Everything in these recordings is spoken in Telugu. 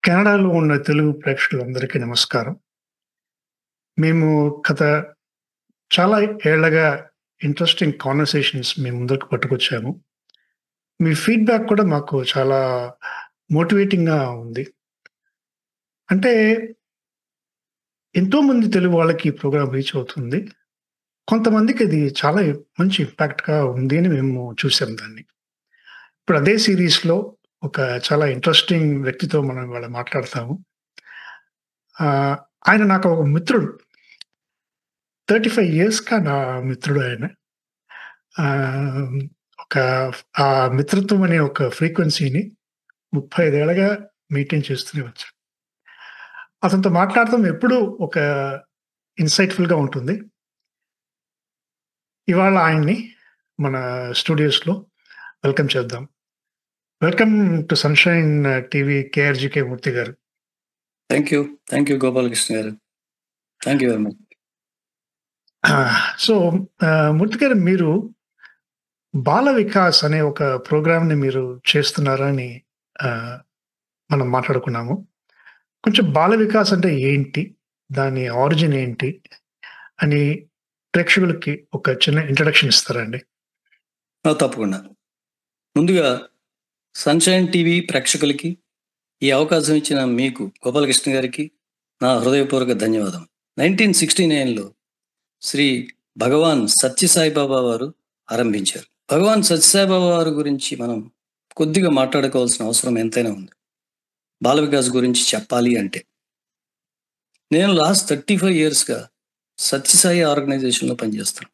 కెనడాలో ఉన్న తెలుగు ప్రేక్షకులందరికీ నమస్కారం. మేము గత చాలా ఏళ్లగా ఇంట్రెస్టింగ్ కాన్వర్సేషన్స్ మీ ముందుకు పట్టుకొచ్చాము. మీ ఫీడ్‌బ్యాక్ కూడా మాకు చాలా మోటివేటింగ్‌గా ఉంది. అంటే ఎంతోమంది తెలుగు వాళ్ళకి ఈ ప్రోగ్రామ్ రీచ్ అవుతుంది. కొంతమందికి అది చాలా మంచి ఇంపాక్ట్‌గా ఉంది అని మేము చూసాం దాన్ని. ఇప్పుడు అదే సీరీస్‌లో ఒక చాలా ఇంట్రెస్టింగ్ వ్యక్తితో మనం ఇవాళ మాట్లాడతాము. ఆహ్, ఆయన నాకు ఒక మిత్రుడు. 35 ఇయర్స్‌గా నా మిత్రుడు ఆయన. ఆహ్, ఒక ఆ మిత్రత్వం అనే ఒక ఫ్రీక్వెన్సీని 35 ఏళ్లుగా మెయింటైన్ చేస్తూనే వచ్చాను. అతనితో మాట్లాడటం ఎప్పుడూ ఒక ఇన్‌సైట్‌ఫుల్‌గా ఉంటుంది. ఇవాళ ఆయన్ని మన స్టూడియోస్‌లో వెల్కమ్ చేద్దాం. Welcome to Sunshine TV KRGK Murthy garu. Thank you. Thank you Gopalakrishna garu. Thank you very much. So, Murthy garu మీరు బాల వికాస్ అనే ఒక ప్రోగ్రామ్‌ని మీరు చేస్తున్నారని ఆహ్, మనం మాట్లాడుకున్నాము. కొంచెం బాల వికాస్ అంటే ఏంటి? దాని ఆరిజిన్ ఏంటి? అని ప్రేక్షకులకి ఒక చిన్న ఇంట్రడక్షన్ ఇస్తారా అండి? తప్పకుండా. ముందుగా సన్‌షైన్ టీవీ ప్రేక్షకులకి ఈ అవకాశం ఇచ్చిన మీకు గోపాలకృష్ణ గారికి నా హృదయపూర్వక ధన్యవాదం. 1969లో శ్రీ భగవాన్ సత్యసాయిబాబా వారు ఆరంభించారు. భగవాన్ సత్యసాయిబాబా వారి గురించి మనం కొద్దిగా మాట్లాడుకోవాల్సిన అవసరం ఎంతైనా ఉంది. బాల వికాస్ గురించి చెప్పాలి అంటే. నేను లాస్ట్ 35 ఇయర్స్‌గా సత్యసాయి ఆర్గనైజేషన్‌లో పనిచేస్తాను.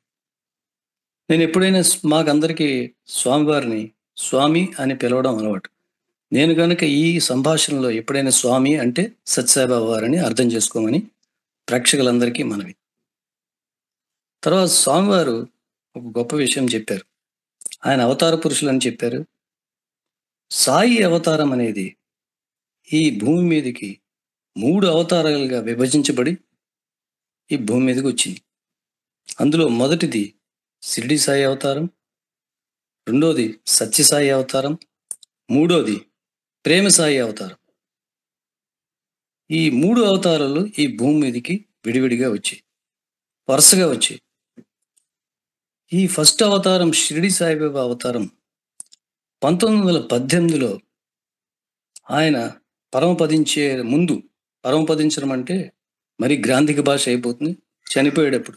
నేను ఎప్పుడైనా మాకందరికీ స్వామివారిని స్వామి అని పిలవడం అలవాటు. నేను గనుక ఈ సంభాషణలో ఎప్పుడైనా స్వామి అంటే సత్యసాయిబాబా వారిని అర్థం చేసుకోమని ప్రేక్షకులందరికీ మనవి. తర్వాత స్వామివారు ఒక గొప్ప విషయం చెప్పారు. ఆయన అవతార పురుషులని చెప్పారు. సాయి అవతారం అనేది ఈ భూమి మీదకి 3 అవతారాలుగా విభజించబడి ఈ భూమి మీదకి వచ్చింది. అందులో మొదటిది షిరిడి సాయి అవతారం, రెండోది సత్యసాయి అవతారం, మూడోది ప్రేమ సాయి అవతారం. ఈ 3 అవతారాలు ఈ భూమి మీదకి విడివిడిగా వచ్చాయి, వరుసగా వచ్చాయి. ఈ ఫస్ట్ అవతారం షిరిడి సాయిబాబా అవతారం 1918లో ఆయన పరమపదించే ముందు, పరమపదించడం అంటే మరి గ్రాంధిక భాష అయిపోతుంది, చనిపోయేటప్పుడు.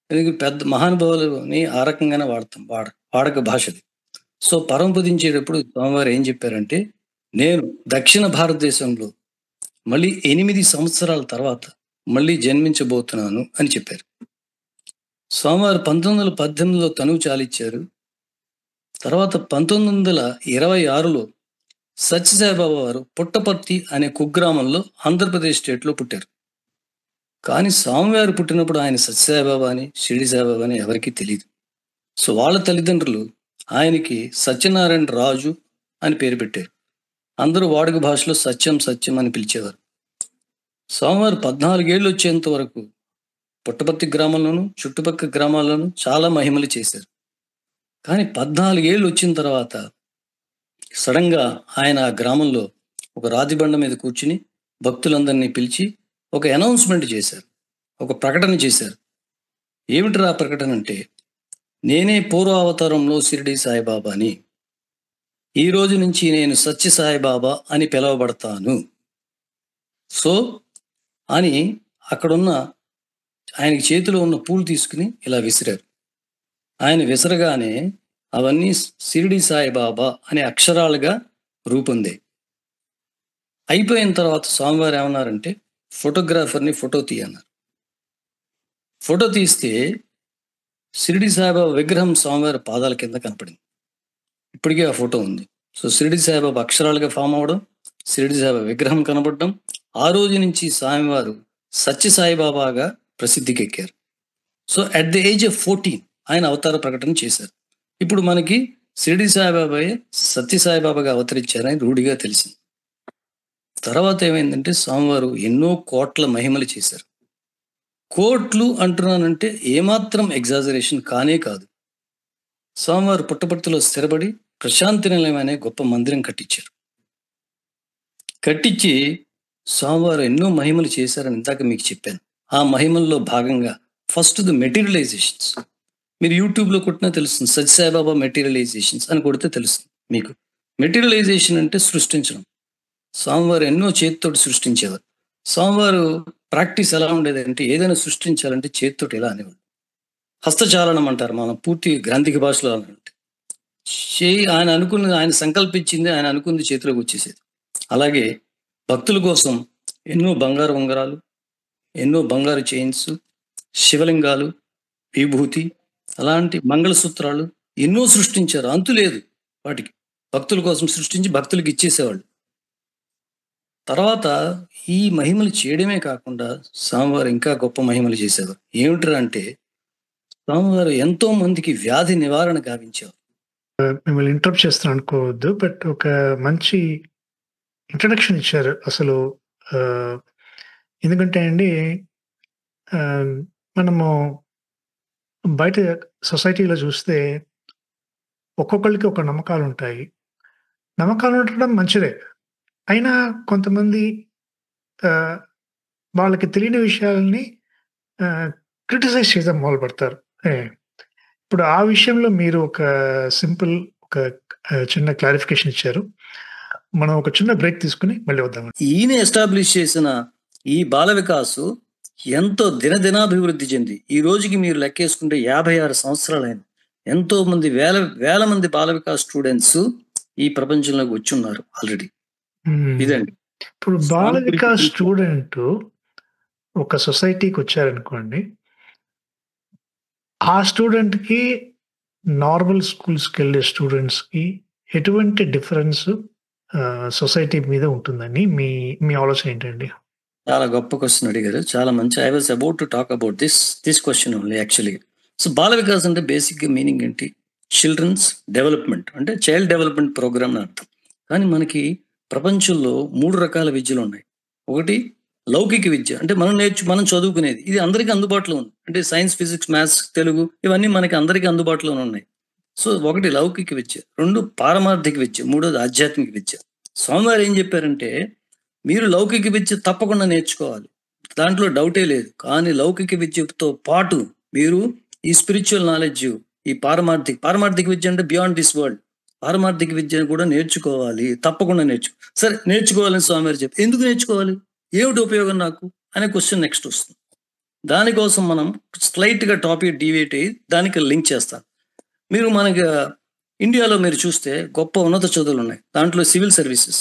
ఎందుకంటే పెద్ద మహానుభావులని ఆ రకంగానే వాడక భాషది. సో పరమపదించేటప్పుడు స్వామివారు ఏం చెప్పారంటే, నేను దక్షిణ భారతదేశంలో మళ్ళీ 8 సంవత్సరాల తర్వాత మళ్ళీ జన్మించబోతున్నాను అని చెప్పారు. స్వామివారు 1918లో తనువు చాలిచ్చారు. తర్వాత 1926లో సత్యసాయిబాబా వారు పుట్టపర్తి అనే కుగ్రామంలో ఆంధ్రప్రదేశ్ స్టేట్లో పుట్టారు. కానీ స్వామివారు పుట్టినప్పుడు ఆయన సత్యసాయిబాబా అని షిరిడి సాయిబాబా అని ఎవరికీ తెలియదు. సో వాళ్ళ తల్లిదండ్రులు ఆయనకి సత్యనారాయణ రాజు అని పేరు పెట్టారు. అందరూ వాడుక భాషలో సత్యం సత్యం అని పిలిచేవారు. స్వామివారు 14 ఏళ్ళు వచ్చేంత వరకు పుట్టపర్తి గ్రామంలోను చుట్టుపక్కల గ్రామాల్లోనూ చాలా మహిమలు చేశారు. కానీ 14 ఏళ్ళు వచ్చిన తర్వాత సడన్గా ఆయన ఆ గ్రామంలో ఒక రాతిబండ మీద కూర్చుని భక్తులందరినీ పిలిచి ఒక అనౌన్స్మెంట్ చేశారు, ఒక ప్రకటన చేశారు. ఏమిటి ఆ ప్రకటన అంటే, నేనే పూర్వ అవతారంలో షిరిడి సాయిబాబాని, ఈ రోజు నుంచి నేను సత్య సాయిబాబా అని పిలువబడతాను. సో అని అక్కడున్న ఆయనకి చేతిలో ఉన్న పూలు తీసుకుని ఇలా విసిరారు. ఆయన విసరగానే అవన్నీ షిరిడి సాయిబాబా అనే అక్షరాలుగా రూపొందాయి. అయిపోయిన తర్వాత స్వామివారు ఏమన్నారంటే, ఫోటోగ్రాఫర్ని ఫోటో తీయన్నారు. ఫోటో తీస్తే షిరిడి సాయిబాబా విగ్రహం స్వామివారి పాదాల కింద కనపడింది. ఇప్పటికీ ఆ ఫోటో ఉంది. సో షిరిడి సాయిబాబా అక్షరాలుగా ఫామ్ అవ్వడం, షిరిడి సాయిబాబా విగ్రహం కనపడడం, ఆ రోజు నుంచి స్వామివారు సత్య సాయిబాబాగా ప్రసిద్ధికి ఎక్కారు. So at the age of 14 ఆయన అవతార ప్రకటన చేశారు. ఇప్పుడు మనకి షిరిడి సాయిబాబాయే సత్య సాయిబాబాగా అవతరించారని రూఢిగా తెలిసింది. తర్వాత ఏమైందంటే స్వామివారు ఎన్నో కోట్ల మహిమలు చేశారు. కోట్లు అంటున్నానంటే ఏమాత్రం ఎగ్జాజరేషన్ కానే కాదు. స్వామివారు పుట్టపర్తిలో స్థిరపడి ప్రశాంతి నిలయం అనే గొప్ప మందిరం కట్టించారు. కట్టించి స్వామివారు ఎన్నో మహిమలు చేశారని ఇందాక మీకు చెప్పాను. ఆ మహిమల్లో భాగంగా ఫస్ట్ ది మెటీరియలైజేషన్స్. మీరు యూట్యూబ్‌లో కొట్టినా తెలుస్తుంది. సత్యసాయిబాబా మెటీరియలైజేషన్స్ అని కొడితే తెలుస్తుంది మీకు. మెటీరియలైజేషన్ అంటే సృష్టించడం. స్వామివారు ఎన్నో చేతితోటి సృష్టించేవారు. స్వామివారు ప్రాక్టీస్ ఎలా ఉండేదంటే ఏదైనా సృష్టించాలంటే చేతితోటి ఇలా అనేవాళ్ళు. హస్తచాలనం అంటారు మనం పూర్తి గ్రాంథిక భాషలో అంటే. ఆయన అనుకున్నది, ఆయన సంకల్పించింది, ఆయన అనుకున్నది చేతిలోకి వచ్చేసేది. అలాగే భక్తుల కోసం ఎన్నో బంగారు ఉంగరాలు, ఎన్నో బంగారు చైన్స్, శివలింగాలు, విభూతి, అలాంటి మంగళసూత్రాలు ఎన్నో సృష్టించారు. అంతు లేదు వాటికి. భక్తుల కోసం సృష్టించి భక్తులకు ఇచ్చేసేవాళ్ళు. తర్వాత ఈ మహిమలు చేయడమే కాకుండా స్వామివారు ఇంకా గొప్ప మహిమలు చేసేవారు. ఏమిట్రా అంటే స్వామివారు ఎంతో మందికి వ్యాధి నివారణ గావించేవారు. మిమ్మల్ని ఇంటరప్ట్ చేస్తున్నాను అనుకోవద్దు. బట్ ఒక మంచి ఇంట్రడక్షన్ ఇచ్చారు. అసలు ఎందుకంటే అండి మనము బయట సొసైటీలో చూస్తే ఒక్కొక్కళ్ళకి ఒక నమ్మకాలుంటాయి. నమ్మకాలు ఉండడం మంచిదే. అయినా కొంతమంది ఆహ్, వాళ్ళకి తెలియని విషయాలని క్రిటిసైజ్ చేయడం మొదలుపెడతారు. ఏ ఇప్పుడు ఆ విషయంలో మీరు ఒక సింపుల్ ఒక చిన్న క్లారిఫికేషన్ ఇచ్చారు. మనం ఒక చిన్న బ్రేక్ తీసుకొని మళ్ళీ వద్దామండి. ఈయన ఎస్టాబ్లిష్ చేసిన ఈ బాల వికాసు ఎంతో దినదినాభివృద్ధి చెంది ఈ రోజుకి మీరు లెక్కేసుకుంటే 56 సంవత్సరాలైంది. ఎంతో మంది వేల మంది బాల వికాస్ స్టూడెంట్స్ ఈ ప్రపంచంలోకి వచ్చున్నారు ఆల్రెడీ. ఇదండి. ఇప్పుడు బాల వికాస్ స్టూడెంట్ ఒక సొసైటీకి వచ్చారనుకోండి. ఆ స్టూడెంట్‌కి నార్మల్ స్కూల్స్‌కెళ్ళే స్టూడెంట్స్‌కి ఎటువంటి డిఫరెన్స్ సొసైటీ మీద ఉంటుందని మీ ఆలోచన ఏంటండి? చాలా గొప్ప క్వెషన్ అడిగారు. చాలా మంచి I was about to talk about this question only actually. So Bala Vikas అంటే బేసిక్‌గా మీనింగ్ ఏంటి? చిల్డ్రన్స్ డెవలప్‌మెంట్ అంటే చైల్డ్ డెవలప్‌మెంట్ ప్రోగ్రామ్ అని అర్థం. కానీ మనకి ప్రపంచంలో 3 రకాల విద్యలున్నాయి. ఒకటి లౌకిక విద్య అంటే మనం చదువుకునేది. ఇది అందరికీ అందుబాటులో ఉంది. అంటే సైన్స్, ఫిజిక్స్, మ్యాథ్స్, తెలుగు ఇవన్నీ మనకి అందరికీ అందుబాటులోనే ఉన్నాయి. సో ఒకటి లౌకిక విద్య, 2 పారమార్థిక విద్య, మూడోది ఆధ్యాత్మిక విద్య. స్వామివారు ఏం చెప్పారంటే మీరు లౌకిక విద్య తప్పకుండా నేర్చుకోవాలి. దాంట్లో డౌటే లేదు. కానీ లౌకిక విద్యతో పాటు మీరు ఈ స్పిరిచ్యువల్ నాలెడ్జ్, ఈ పారమార్థిక విద్య అంటే బియాండ్ దిస్ వరల్డ్. పారమార్థిక విద్యను కూడా నేర్చుకోవాలి. తప్పకుండా సరే నేర్చుకోవాలని స్వామివారు చెప్పారు. ఎందుకు నేర్చుకోవాలి? ఏమిటి ఉపయోగం నాకు? అనే క్వెషన్ నెక్స్ట్ వస్తుంది. దానికోసం మనం స్లైట్‌గా టాపిక్ డీవియేట్ అయ్యి దానికి లింక్ చేస్తాం. మీరు మనకి ఇండియాలో మీరు చూస్తే గొప్ప ఉన్నత చదువులున్నాయి. దాంట్లో సివిల్ సర్వీసెస్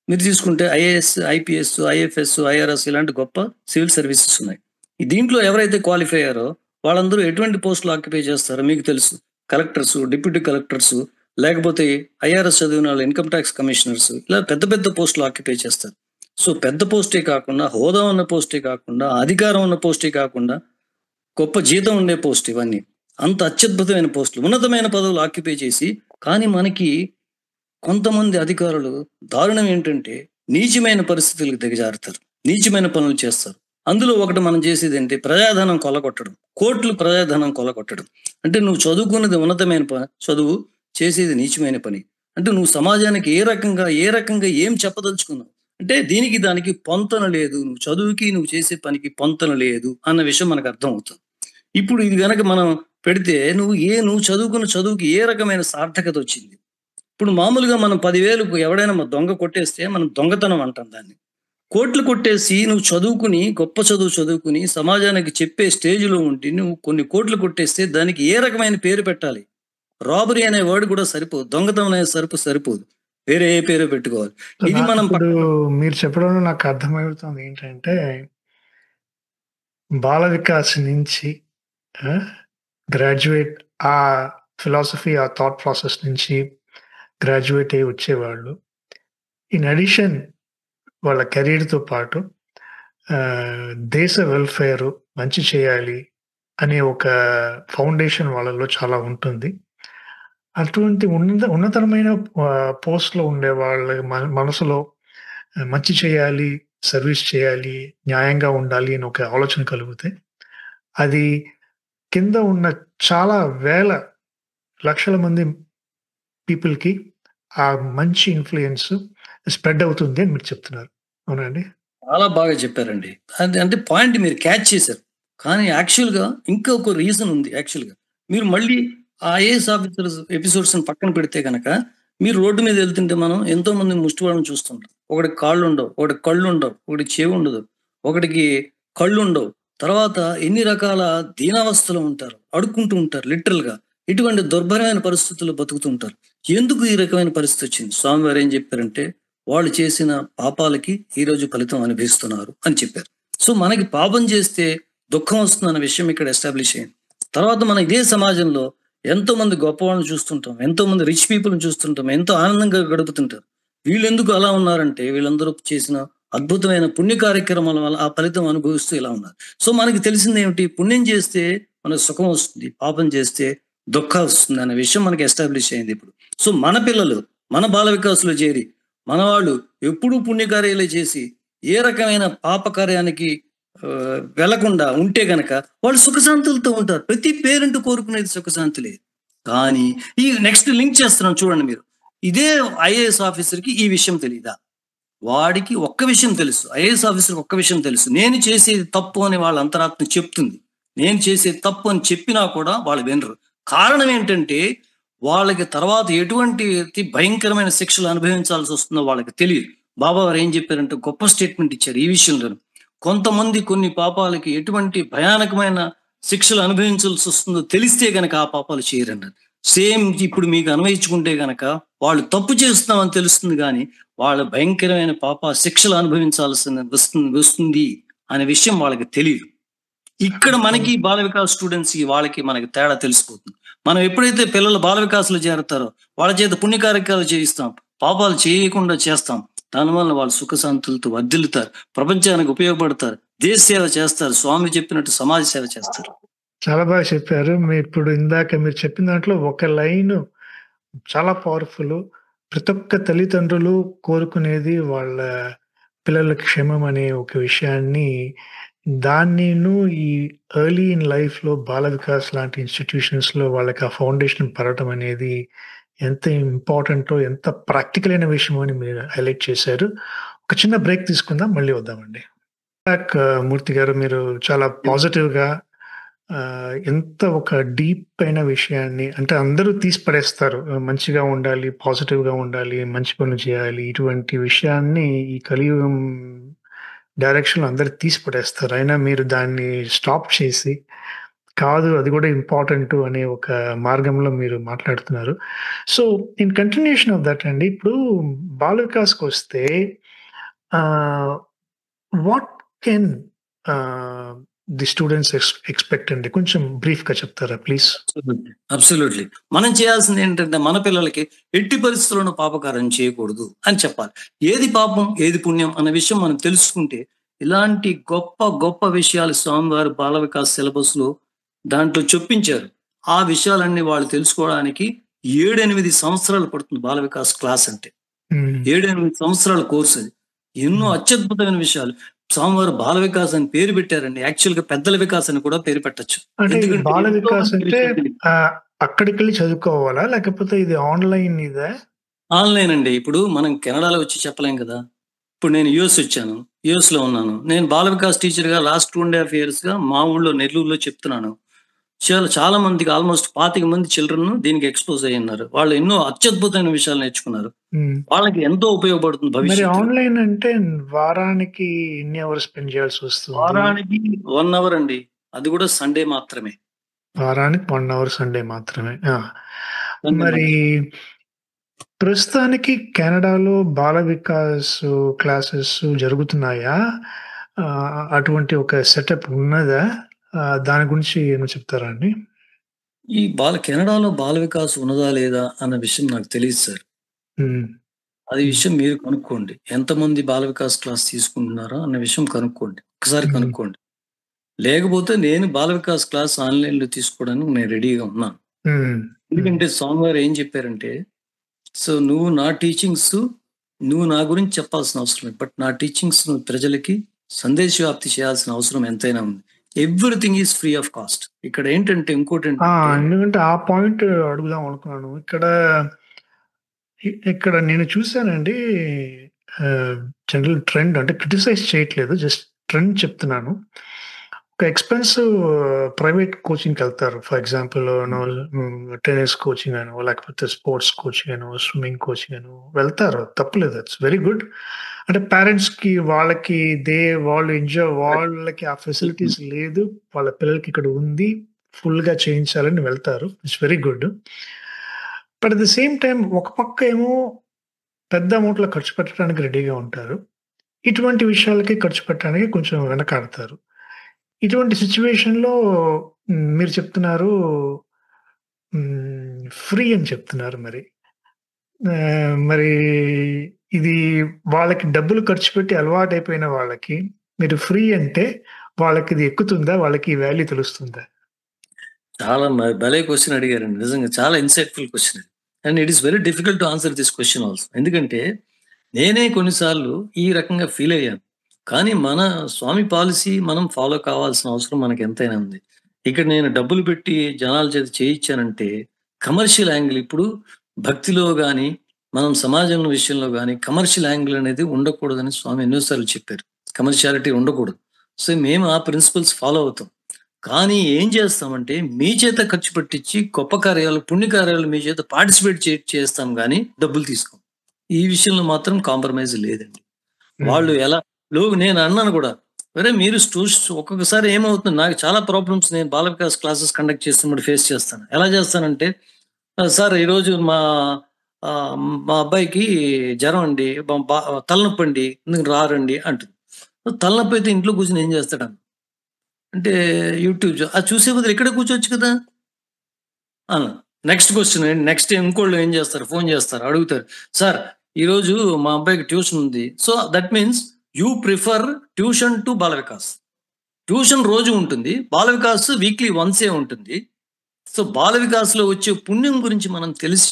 మీరు తీసుకుంటే ఐఏఎస్, ఐపీఎస్, ఐఎఫ్ఎస్, ఐఆర్ఎస్ ఇలాంటి గొప్ప సివిల్ సర్వీసెస్ ఉన్నాయి. దీంట్లో ఎవరైతే క్వాలిఫై అయ్యారో వాళ్ళందరూ ఎటువంటి పోస్టులు ఆక్యుపై చేస్తారో మీకు తెలుసు. కలెక్టర్స్, డిప్యూటీ కలెక్టర్స్, లేకపోతే ఐఆర్ఎస్ చదివిన వాళ్ళు ఇన్కమ్ ట్యాక్స్ కమిషనర్స్ ఇలా పెద్ద పెద్ద పోస్టులు ఆక్యుపై చేస్తారు. సో పెద్ద పోస్టే కాకుండా, హోదా ఉన్న పోస్టే కాకుండా, అధికారం ఉన్న పోస్టే కాకుండా గొప్ప జీతం ఉండే పోస్ట్ ఇవన్నీ. అంత అత్యద్భుతమైన పోస్టులు, ఉన్నతమైన పదవులు ఆక్యుపై చేసి కానీ మనకి కొంతమంది అధికారులు దారుణం ఏంటంటే నీచమైన పరిస్థితులకు దిగజారుతారు. నీచమైన పనులు చేస్తారు. అందులో ఒకటి మనం చేసేది ఏంటి? ప్రజాధనం కొల్లగొట్టడం. కోట్లు ప్రజాధనం కొల్లగొట్టడం. అంటే నువ్వు చదువుకున్నది ఉన్నతమైన చదువు, చేసేది నీచమైన పని. అంటే నువ్వు సమాజానికి ఏ రకంగా ఏం చెప్పదలుచుకున్నావు? అంటే దీనికి దానికి పొంతన లేదు. నువ్వు చదువుకి నువ్వు చేసే పనికి పొంతన లేదు అన్న విషయం మనకు అర్థం అవుతుంది. ఇప్పుడు ఇది గనక మనం పెడితే నువ్వు చదువుకున్న చదువుకి ఏ రకమైన సార్థకత వచ్చింది? ఇప్పుడు మామూలుగా మనం 10,000కు ఎవడైనా దొంగ కొట్టేస్తే మనం దొంగతనం అంటాం దాన్ని. కోట్లు కొట్టేసి నువ్వు చదువుకుని, గొప్ప చదువు చదువుకుని సమాజానికి చెప్పే స్టేజ్‌లో ఉండి నువ్వు కొన్ని కోట్లు కొట్టేస్తే దానికి ఏ రకమైన పేరు పెట్టాలి? రాబరీ అనే వర్డ్ కూడా సరిపోదు. దొంగతనం అనే సరిపోదు. వేరే ఏ పేరో పెట్టుకోవాలి. ఇది మనం ఇప్పుడు మీరు చెప్పడంలో నాకు అర్థమవుతుంది ఏంటంటే బాల వికాస్ నుంచి గ్రాడ్యుయేట్ ఆ ఫిలాసఫీ, ఆ థాట్ ప్రాసెస్ నుంచి గ్రాడ్యుయేట్ అయ్యి వచ్చేవాళ్ళు. ఇన్ అడిషన్ వాళ్ళ కెరీర్‌తో పాటు దేశ వెల్‌ఫేర్ మంచి చేయాలి అనే ఒక ఫౌండేషన్ వాళ్ళలో చాలా ఉంటుంది. అటువంటి ఉన్నతమైన పోస్ట్‌లో ఉండే వాళ్ళ మనసులో మంచి చేయాలి, సర్వీస్ చేయాలి, న్యాయంగా ఉండాలి అని ఒక ఆలోచన కలిగితే, అది కింద ఉన్న చాలా వేల, లక్షల మంది పీపుల్‌కి ఆ మంచి ఇన్‌ఫ్లూయెన్స్ స్ప్రెడ్ అవుతుంది అని మీరు చెప్తున్నారు. అవునండి? చాలా బాగా చెప్పారండి. అంటే పాయింట్ మీరు క్యాచ్ చేశారు. కానీ యాక్చువల్‌గా ఇంకొక రీజన్ ఉంది యాక్చువల్‌గా. మీరు మళ్ళీ ఆ ఐఏఎస్ ఆఫీసర్స్ ఎపిసోడ్స్‌ని పక్కన పెడితే గనక, మీరు రోడ్డు మీద ఎళ్తుంటే మనం ఎంతోమంది ముష్టివాళ్ళని చూస్తుంటాం. ఒకడికి కాళ్ళుండవు, ఒకడికి కళ్ళుండవు, ఒకడికి చెవుండదు, ఒకడికి కళ్ళుండవు. తర్వాత ఎన్ని రకాల దీనావస్థలో ఉంటారు. అడుక్కుంటూ ఉంటారు లిటరల్‌గా. ఇటువంటి దుర్భరమైన పరిస్థితుల్లో బతుకుతుంటారు. ఎందుకు ఈ రకమైన పరిస్థితొచ్చింది? స్వామివారు ఏం చెప్పారంటే, వాళ్ళు చేసిన పాపాలకి ఈరోజు ఫలితం అనుభవిస్తున్నారు అని చెప్పారు. సో, మనకి పాపం చేస్తే దుఃఖం వస్తుందన్న విషయం ఇక్కడ ఎస్టాబ్లిష్ అయింది. తర్వాత మనం ఇదే సమాజంలో ఎంతోమంది గొప్పవాళ్ళని చూస్తుంటాం. ఎంతోమంది రిచ్ పీపుల్‌ని చూస్తుంటాం. ఎంతో ఆనందంగా గడుపుతుంటారు. వీళ్ళెందుకు అలా ఉన్నారంటే, వీళ్ళందరూ చేసిన అద్భుతమైన పుణ్య కార్యక్రమాల వల్ల ఆ ఫలితం అనుభవిస్తూ ఇలా ఉన్నారు. సో, మనకి తెలిసిందేమిటి? పుణ్యం చేస్తే మనకు సుఖం వస్తుంది. పాపం చేస్తే దుఃఖం వస్తుంది అనే విషయం మనకి ఎస్టాబ్లిష్ అయింది ఇప్పుడు. సో, మన పిల్లలు మన బాల వికాస్‌లో చేరి మనవాళ్ళు ఎప్పుడూ పుణ్యకార్యాలే చేసి, ఏ రకమైన పాపకార్యానికి వెళ్ళకుండా ఉంటే గనక వాళ్ళు సుఖశాంతులతో ఉంటారు. ప్రతి పేరెంట్ కోరుకునేది సుఖశాంతులే. కానీ ఈ నెక్స్ట్ లింక్ చేస్తున్నాను చూడండి మీరు. ఇదే ఐఏఎస్ ఆఫీసర్‌కి ఈ విషయం తెలీదా? వాడికి ఒక్క విషయం తెలుసు. ఐఏఎస్ ఆఫీసర్‌కి ఒక్క విషయం తెలుసు. నేను చేసేది తప్పు అని వాళ్ళ అంతరాత్మ చెప్తుంది. నేను చేసేది తప్పు అని చెప్పినా కూడా వాళ్ళు వినరు. కారణం ఏంటంటే వాళ్ళకి తర్వాత ఎటువంటి భయంకరమైన శిక్షలు అనుభవించాల్సి వస్తుందో వాళ్ళకి తెలియదు. బాబా వారు ఏం చెప్పారంటే గొప్ప స్టేట్మెంట్ ఇచ్చారు ఈ విషయంలోను. కొంతమంది కొన్ని పాపాలకి ఎటువంటి భయానకమైన శిక్షలు అనుభవించాల్సి వస్తుందో తెలిస్తే గనక ఆ పాపాలు చేయరన్నారు. సేమ్ ఇప్పుడు మీకు అన్వయించుకుంటే గనక వాళ్ళు తప్పు చేస్తున్నామని తెలుస్తుంది కానీ వాళ్ళ భయంకరమైన శిక్షలు వస్తుంది అనే విషయం వాళ్ళకి తెలియదు. ఇక్కడ మనకి బాల వికాస్ స్టూడెంట్స్ వాళ్ళకి మనకి తేడా తెలిసిపోతుంది. మనం ఎప్పుడైతే పిల్లలు బాల వికాస్‌లో చేరతారో వాళ్ళ చేత పుణ్య కార్యక్రమాలు చేయిస్తాం. పాపాలు చేయకుండా చేస్తాం. దానివల్ల వాళ్ళు సుఖశాంతులతో వర్ధిల్లుతారు. ప్రపంచానికి ఉపయోగపడతారు. దేశ సేవ చేస్తారు. స్వామి చెప్పినట్టు సమాజ సేవ చేస్తారు. చాలా బాగా చెప్పారు. ఇప్పుడు ఇందాక మీరు చెప్పిన దాంట్లో ఒక లైను చాలా పవర్‌ఫుల్. ప్రతి ఒక్క తల్లిదండ్రులు కోరుకునేది వాళ్ళ పిల్లల క్షేమం అనే ఒక విషయాన్ని దాన్నీను ఈ ఎర్లీ ఇన్ లైఫ్‌లో బాల వికాస్ లాంటి ఇన్‌స్టిట్యూషన్స్‌లో వాళ్ళకి ఆ ఫౌండేషన్ పడటం అనేది ఎంత ఇంపార్టెంటో, ఎంత ప్రాక్టికల్ అయిన విషయమో అని మీరు హైలైట్ చేశారు. ఒక చిన్న బ్రేక్ తీసుకుందాం. మళ్ళీ వద్దామండి. బ్యాక్ మూర్తి గారు మీరు చాలా పాజిటివ్‌గా ఎంత ఒక డీప్ అయిన విషయాన్ని అంటే అందరూ తీసి పడేస్తారు. మంచిగా ఉండాలి, పాజిటివ్‌గా ఉండాలి, మంచి పనులు చేయాలి. ఇటువంటి విషయాన్ని ఈ కలియుగం డైరెక్షన్‌లో అందరూ తీసి పడేస్తారు. అయినా మీరు దాన్ని స్టాప్ చేసి, కాదు అది కూడా ఇంపార్టెంటు అనే ఒక మార్గంలో మీరు మాట్లాడుతున్నారు. So, in continuation of that అండి, ఇప్పుడు బాల వికాస్‌కొస్తే ఆహ్, what can the students expect అండి? కొంచెం బ్రీఫ్‌గా చెప్తారా ప్లీజ్? అబ్సల్యూట్‌లీ. మనం చేయాల్సింది ఏంటంటే మన పిల్లలకి ఎట్టి పరిస్థితుల్లోనూ పాపకార్యం చేయకూడదు అని చెప్పాలి. ఏది పాపం, ఏది పుణ్యం అన్న విషయం మనం తెలుసుకుంటే ఇలాంటి గొప్ప గొప్ప విషయాలు స్వామివారు బాల వికాస్ సిలబస్‌లో దాంట్లో చొప్పించారు. ఆ విషయాలన్నీ వాళ్ళు తెలుసుకోవడానికి 7, 8 సంవత్సరాలు పడుతుంది బాల వికాస్ క్లాస్ అంటే. 7, 8 సంవత్సరాల కోర్స్ అది. ఎన్నో అత్యద్భుతమైన విషయాలు. స్వామివారు బాల వికాస్ అని పేరు పెట్టారండి. యాక్చువల్‌గా పెద్దల వికాస్ అని కూడా పేరు పెట్టొచ్చు. అంటే ఎందుకంటే బాల ఎంతో వికాస్ మందికి అంటే విషయం తెలీదు. అక్కడికెళ్ళి చదువుకోవాలా? లేకపోతే ఇది ఆన్‌లైన్ ఇదా? ఆన్‌లైన్ అండి. ఇప్పుడు మనం కెనడాలో వచ్చి చెప్పలేం కదా! ఇప్పుడు నేను యూఎస్ వచ్చాను. యూఎస్‌లో ఉన్నాను. నేను బాల వికాస్ టీచర్‌గా లాస్ట్ 2 ½ ఇయర్స్‌గా మా ఊళ్ళో నెల్లూరులో చెప్తున్నాను. చాలా మందికి ఆల్‌మోస్ట్ 25 మంది చిల్డ్రన్ దీనికి ఎక్స్‌పోజ్ అయ్యున్నారు. వాళ్ళు ఎన్నో అత్యద్భుతమైన విషయాలు నేర్చుకున్నారు. హ్మ్. వాళ్ళకి ఎంతో ఉపయోగపడుతుంది మరి భవిష్యత్తులో. ఆన్‌లైన్ అంటే వారానికి ఎన్ని అవర్స్ స్పెండ్ చేయాల్సొస్తుంది? వారానికి 1 అవర్ అండి. అది కూడా సండే మాత్రమే. వారానికి 1 అవర్ సండే మాత్రమే. ఆ! సండే మరి మాత్రమే. ప్రస్తుతానికి కెనడాలో బాల వికాస్ క్లాసెస్ జరుగుతున్నాయా? అటువంటి ఒక సెటప్ ఉన్నదా? దాని గురించి ఏమైనా చెప్తారా అండి? కెనడాలో బాల వికాస్ ఉన్నదా లేదా అన్న విషయం నాకు తెలీదు సార్. హ్మ్. అది హ్మ్. విషయం మీరు కనుక్కోండి. ఎంతమంది బాల వికాస్ క్లాస్ తీసుకుంటున్నారో అన్న విషయం కనుక్కోండి. ఒకసారి హ్మ్. కనుక్కోండి. లేకపోతే నేను బాల వికాస్ క్లాస్ ఆన్‌లైన్‌లో తీసుకోవడానికి నేను రెడీగా ఉన్నాను. హ్మ్. హ్మ్. ఎందుకంటే స్వామివారు ఏం చెప్పారంటే, సో నువ్వు నా టీచింగ్స్ నువ్వు నా గురించి చెప్పాల్సిన అవసరం లేదు. బట్ నా టీచింగ్స్ నువ్వు ప్రజలకి సందేశ వ్యాప్తి చేయాల్సిన అవసరం ఎంతైనా ఉంది. Everything is free of cost. ఇక్కడ ఏంటంటే ఇంకోటేంటంటే ఎందుకంటే ఆ పాయింట్ అడుగుదాం అనుకున్నాను. ఇక్కడ ఇక్కడ నేను చూసానండి. జనరల్ ట్రెండ్ అంటే క్రిటిసైజ్ చేయట్లేదు. జస్ట్ ట్రెండ్ చెప్తున్నాను. ఒక ఎక్స్‌పెన్సివ్ ప్రైవేట్ కోచింగ్‌కెళ్తారు. ఫర్ ఎగ్జాంపుల్ టెన్నిస్ కోచింగ్ అనో, లేకపోతే స్పోర్ట్స్ కోచింగ్ అనో, స్విమ్మింగ్ కోచింగ్ అనో వెళ్తారు. తప్పులేదు. It's very good. అంటే పేరెంట్స్‌కి వాళ్ళకి వాళ్ళు వాళ్ళకి ఆ ఫెసిలిటీస్ లేదు. వాళ్ళ పిల్లలకి ఇక్కడ ఉంది. ఫుల్‌గా చేయించాలని వెళ్తారు. It's very good. But at the same time ఒక పక్క ఏమో పెద్ద అమౌంట్‌లో ఖర్చు పెట్టడానికి రెడీగా ఉంటారు. ఇటువంటి విషయాలకి ఖర్చు పెట్టడానికి కొంచెం వెనకాడతారు. ఇటువంటి సిట్యుయేషన్‌లో మీరు చెప్తున్నారు ఫ్రీ అని చెప్తున్నారు మరి. మరి ఇది వాళ్ళకి డబ్బులు ఖర్చు పెట్టి అలవాటైపోయిన వాళ్ళకి మీరు ఫ్రీ అంటే వాళ్ళకిది ఎక్కుతుందా? వాళ్ళకి ఈ వాల్యూ తెలుస్తుందా? చాలా భలే క్వెషన్ అడిగారండి. నిజంగా చాలా ఇన్‌సైట్‌ఫుల్ క్వెషన్ ఇది. And it is very difficult to answer this question also. ఎందుకంటే నేనే కొన్ని సార్లు ఈ రకంగా ఫీల్ అయ్యాను. కానీ మన స్వామి పాలిసీ మనం ఫాలో కావాల్సిన అవసరం మనకు ఎంతైనా ఉంది. ఇక్కడ నేను డబ్బులు పెట్టి జనాల చేత చేయించానంటే కమర్షియల్ యాంగిల్ ఇప్పుడు భక్తిలో గాని, మనం సమాజం విషయంలో గాని కమర్షియల్ యాంగిల్ అనేది ఉండకూడదని స్వామి ఎన్నో సార్లు చెప్పారు. కమర్షియాలిటీ ఉండకూడదు. సో మేము ఆ ప్రిన్సిపల్స్ ఫాలో అవుతాం. కానీ ఏం చేస్తామంటే మీ చేత ఖర్చు పెట్టించి గొప్ప కార్యాలు, పుణ్య కార్యాలు మీ చేత పార్టిసిపేట్ చేస్తాం గానీ డబ్బులు తీసుకోం. ఈ విషయంలో మాత్రం కాంప్రమైజ్ లేదండి. వాళ్ళు హ్మ్. ఎలా నేను అన్నాను కూడా. అరే మీరు ఒక్కొక్కసారి ఏమవుతుంది నాకు చాలా ప్రాబ్లమ్స్ నేను బాల వికాస్ క్లాసెస్ కండక్ట్ చేస్తున్నప్పుడు ఫేస్ చేస్తాను. ఎలా చేస్తానంటే సార్ ఈరోజు మా అబ్బాయికి జ్వరం అండి. తలనొప్పి అండి. ఎందుకు రారండి అంటుంది. తలనొప్పి అయితే ఇంట్లో కూర్చొని ఏం చేస్తాడన్న? అంటే యూట్యూబ్ అది చూసే బదులు ఇక్కడే కూర్చోవచ్చు కదా! అన్నా. నెక్స్ట్ క్వెషన్ నెక్స్ట్ ఇంకోళ్ళు ఏం చేస్తారు? ఫోన్ చేస్తారు. అడుగుతారు. సార్ ఈరోజు మా అబ్బాయికి ట్యూషన్ ఉంది. So that means you prefer tuition to Bala Vikas. Tuition రోజు ఉంటుంది. బాల వికాస్ వీక్లీ వన్సే ఉంటుంది. సో బాల వికాస్‌లో వచ్చే పుణ్యం గురించి మనం తెలిసి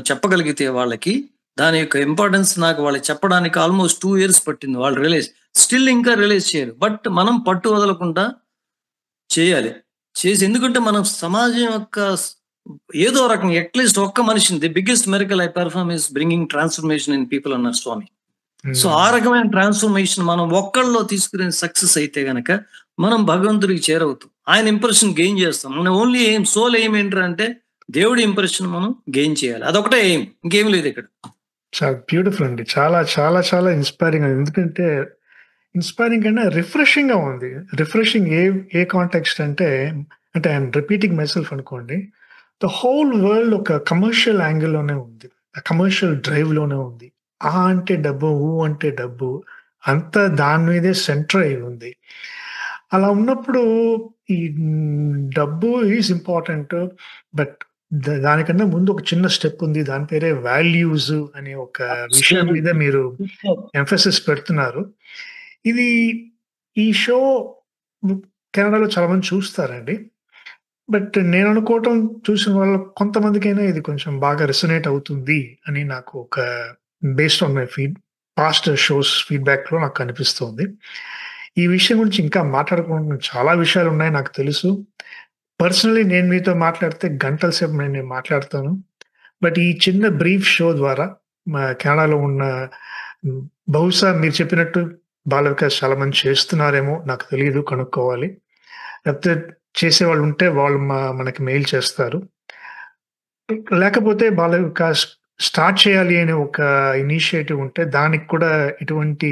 చెప్పగలిగితే వాళ్ళకి దాని యొక్క ఇంపార్టెన్స్ నాకు వాళ్ళకి చెప్పడానికి ఆల్‌మోస్ట్ 2 ఇయర్స్ పట్టింది. వాళ్ళు స్టిల్ ఇంకా రియలైజ్ చేయరు. బట్ మనం పట్టు వదలకుండా చేయాలి. ఎందుకంటే మనం సమాజం యొక్క ఏదో రకంగా అట్‌లీస్ట్ ఒక్క మనిషిని the biggest miracle I perform is bringing transformation in people అన్నారు స్వామి. సో ఆ హ్మ్. రకమైన ట్రాన్స్‌ఫర్మేషన్ మనం ఒక్కళ్ళలో తీసుకునే సక్సెస్ అయితే గనక మనం భగవంతుడికి చేరవుతాం. ఆయన ఇంప్రెషన్ గెయిన్ చేస్తాం. మన ఓన్లీ సోల్ ఎయిమ్ ఏంటంటే దేవుడి ఇంప్రెషన్ మనం గెయిన్ చేయాలి. అదొకటే ఎయిమ్. ఇంకేమి లేదు ఇక్కడ. చాలా బ్యూటిఫుల్ అండి. చాలా, చాలా, చాలా ఇన్‌స్పైరింగ్. ఎందుకంటే ఇన్‌స్పైరింగ్ కన్నా రిఫ్రెషింగ్‌గా ఉంది. రిఫ్రెషింగ్ ఏ కాంటెక్స్ట్ అంటే, అంటే ఐయామ్ రిపీటింగ్ మై సెల్ఫ్ అనుకోండి. ద హోల్ వరల్డ్ ఒక కమర్షియల్ యాంగిల్‌లోనే ఉంది. కమర్షియల్ డ్రైవ్‌లోనే ఉంది. ఆ అంటే డబ్బు, ఊ అంటే డబ్బు. అంతా దాని మీదే సెంటర్ అయ్యి ఉంది. అలా ఉన్నప్పుడు ఈ డబ్బు ఈజ్ ఇంపార్టెంట్. బట్ దానికన్నా ముందు ఒక చిన్న స్టెప్ ఉంది. దాని పేరే వాల్యూస్ అనే ఒక విషయం మీద అబ్సల్యూట్‌లీ. మీరు సూపర్. ఎంఫసిస్ పెడుతున్నారు. ఇది ఈ షో కెనడాలో చాలా మంది చూస్తారండి. బట్ నేననుకోవటం చూసిన వాళ్ళు కొంతమందికైనా ఇది కొంచెం బాగా రెసొనేట్ అవుతుంది అని నాకు ఒక based on my past shows ఫీడ్‌బ్యాక్‌లో నాకు అనిపిస్తోంది. ఈ విషయం గురించి ఇంకా మాట్లాడుకోవడం చాలా విషయాలున్నాయి నాకు తెలుసు. పర్సనల్లీ నేను మీతో మాట్లాడితే గంటల సేపు నేను మాట్లాడతాను. బట్ ఈ చిన్న బ్రీఫ్ షో ద్వారా మా కెనడాలో ఉన్న హ్మ్, బహుశా మీరు చెప్పినట్టు బాల వికాస్ చాలా మంది చేస్తున్నారేమో నాకు తెలీదు కనుక్కోవాలి. లేకపోతే చేసేవాళ్ళుంటే వాళ్ళు మనకి మెయిల్ చేస్తారు. లేకపోతే బాల వికాస్ స్టార్ట్ చేయాలి అనే ఒక ఇనిషియేటివ్ ఉంటే దానికి కూడా ఎటువంటి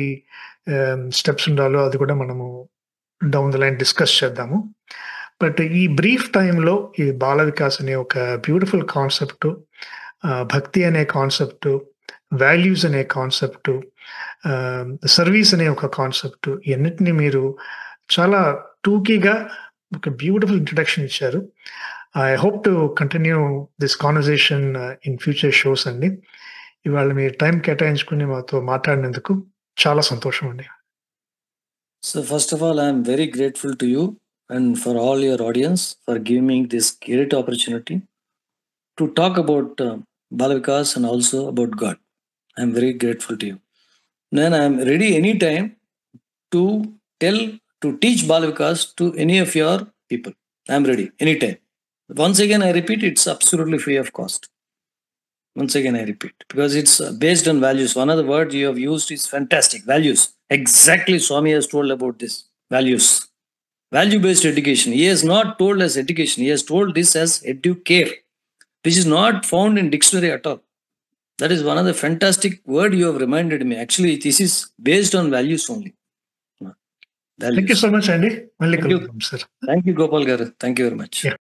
స్టెప్స్ ఉండాలో అది కూడా మనము డౌన్ ద లైన్ డిస్కస్ చేద్దాము. బట్ ఈ బ్రీఫ్ టైమ్‌లో ఈ బాల వికాస్ అనే ఒక బ్యూటిఫుల్ కాన్సెప్ట్, భక్తి అనే కాన్సెప్ట్, వాల్యూస్ అనే కాన్సెప్ట్, సర్వీస్ అనే ఒక కాన్సెప్ట్ ఇయన్నిటిని మీరు చాలా టూకీగా ఒక బ్యూటిఫుల్ ఇంట్రడక్షన్ ఇచ్చారు. I hope to continue this conversation in future shows అండి. ఇవాళ మీరు టైం కేటాయించుకొని మాతో మాట్లాడినందుకు చాలా సంతోషం అండి. So first of all, I am very grateful to you and for all your audience for giving me this great opportunity to talk about Bala Vikas and also about God. I am very grateful to you. Then I am ready anytime to to teach Bala Vikas to any of your people. I am ready anytime. Once again, I repeat, it's absolutely free of cost. Once again, I repeat, because it's based on values. One of the words you have used is fantastic. Values. Exactly, Swami has told about this. Values. Value-based education. He has not told us education. He has told this as educare, which is not found in dictionary at all. That is one of the fantastic word you have reminded me. Actually, this is based on values only. Thank you Values. so much, Andy. మళ్ళీ Thank you. కలుద్దాం, sir. Thank you, Gopal garu. Thank you very much. Yeah.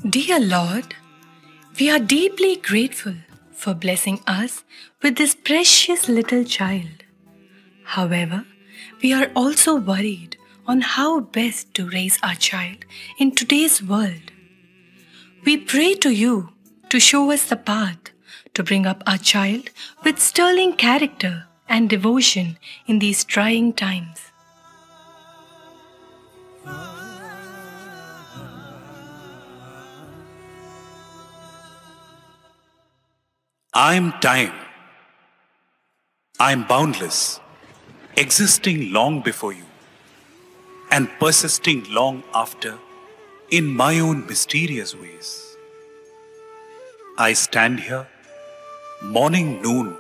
Dear Lord, we are deeply grateful for blessing us with this precious little child. However, we are also worried on how best to raise our child in today's world. We pray to you to show us the path to bring up our child with sterling character and devotion in these trying times. I am time. I am boundless, existing long before you and persisting long after in my own mysterious ways. I stand here, morning, noon,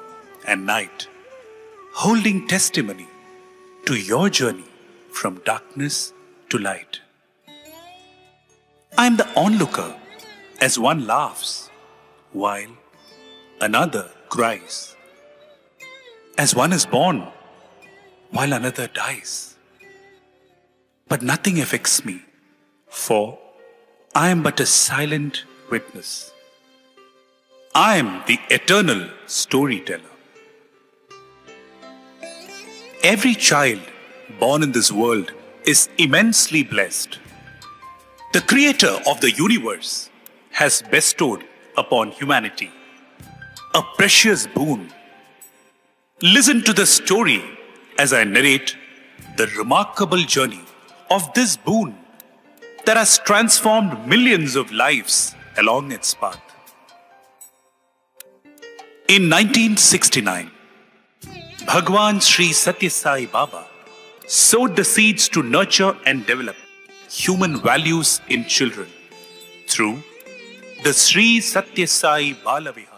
and night, holding testimony to your journey from darkness to light. I am the onlooker as one laughs while another cries, as one is born while another dies. But nothing affects me, for I am but a silent witness. I am the eternal storyteller. Every child born in this world is immensely blessed. The Creator of the universe has bestowed upon humanity a precious boon. Listen to the story as I narrate the remarkable journey of this boon that has transformed millions of lives along its path. In 1969, Bhagwan Sri Satya Sai Baba sowed the seeds to nurture and develop human values in children through the Sri Satya Sai Bala Vihar.